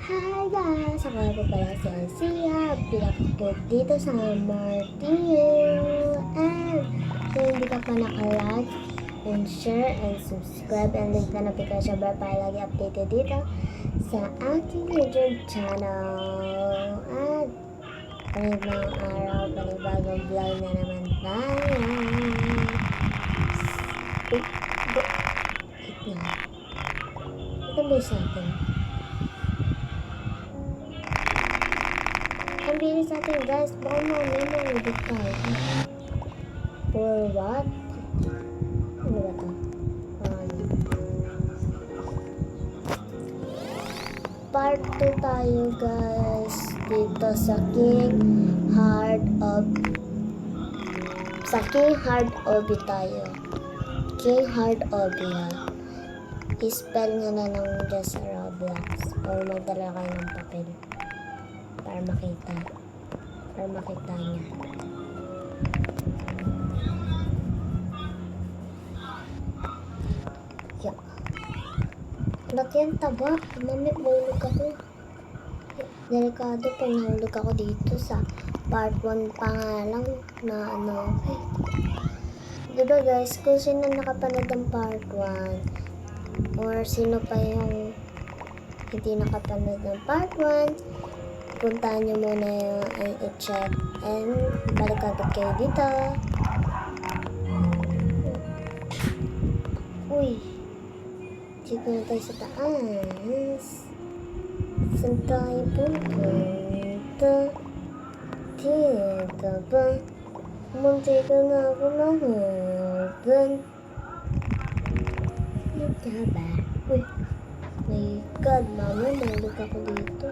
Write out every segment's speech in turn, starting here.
Hi guys! Ako po pala si Alcia. Pinakikot dito sa Martillo. And kung hindi ka pa naka-like and share and subscribe and link na notification bell para lagi updated dito sa aking YouTube channel. At panibang araw, panibagong vlog na naman tayo. Wait na. Ito ba sa atin? Ang bilis natin guys, baka mamaya mahulog tayo. For what? Ano ba ito? Part 2 tayo guys dito sa King Heart Obi tayo. King Heart Obi ha. I-spell nga na lang dyan sa Roblox or magdala kayo ng papel. Para makita niya. Yeah. Ba't yan taba? Mami, mahulog ako. Delikado pag nahulog ako dito sa part 1 pa nga lang na ano. Diba guys, kung sino nakapanood ng part 1 or sino pa yung hindi nakapanood ng part 1, puntahan nyo muna yung i-check and balik agad kayo dito. Uy, check na tayo sa taas. Saan tayo pupunta? Dito ba? Munti ka na ako nahugan. Dito ba? Uy, my God, mama, nalog ako dito.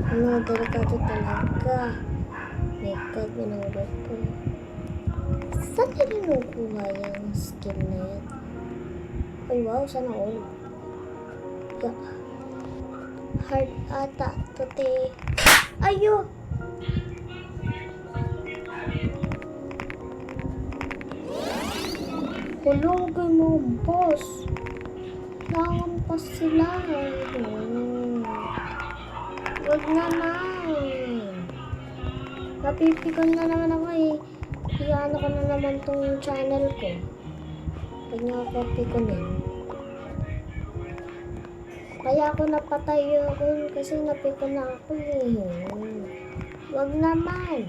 Ano, delikado talaga. My God, minulog ko. Saan nila nakuha yung skill na yan? Ay, wow, sana all. Yeah. Hard ata, tote. Ayo! Hulogay mo, boss. Nangampas sila. Huwag naman. Napipikon na naman ako eh. Iyaano ko na naman tong channel ko. Huwag niyo ako pikonin. Kaya ako napatay yun kasi napikon na ako eh. Huwag naman.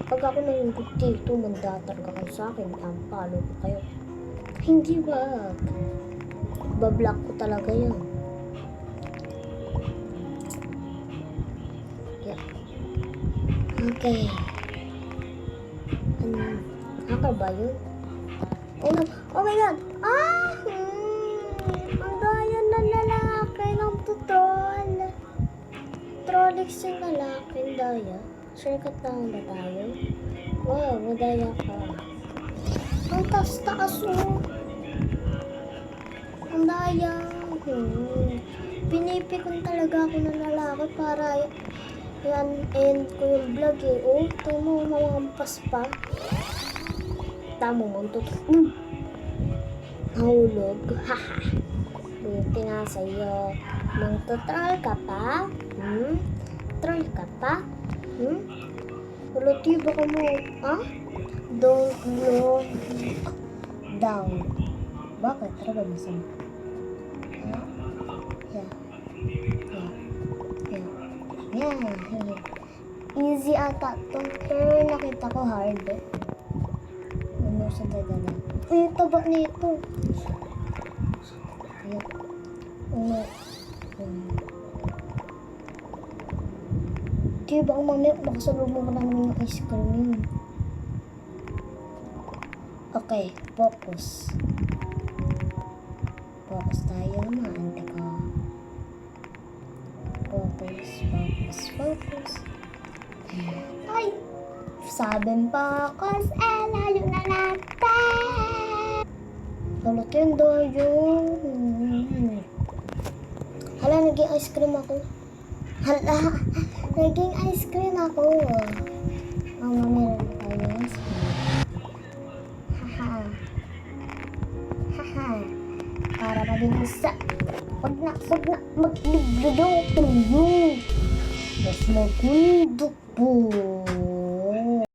Pag ako nangyungkot dito, mandatarga kayo sa akin. Palo ko kayo. Hindi wag. Bablock ko talaga yun. Okay. Hacker ba yun? Oh my God! Ang gaya ng lalaki ng tutol. Trolix yung lalaki. Ang daya. Shortcut lang ba tayo? Wow, madaya ka. Ang taas-taas oh. Ang daya. Pinipikon talaga ako ng lalaki para yan, end ko yung vlog eh. Oh, tamo, mamampas pa. Tamo, muntot. Nahulog. Haha. Buti nga sa'yo. Troll ka pa? Troll ka pa? Relatibo ka mo. Don't look down. Bakit? Tara ba masama? Yeah. Easy ata to. Pero nakita ko hard eh. Ano sa dadala? Uy, taba nito. Ayan. Diba ang mamaya makasalubong mo na naman yung ice cream yun. Okay, focus. Focus tayo naman. Focus. Ay! Sabing focus, lalo na natin! Halot yun doyo. Hala, naging ice cream ako. Naging ice cream ako. Meron tayo ice cream. Haha. para mabilis sa... Wag na magliblo daw ako. Mas maganda po.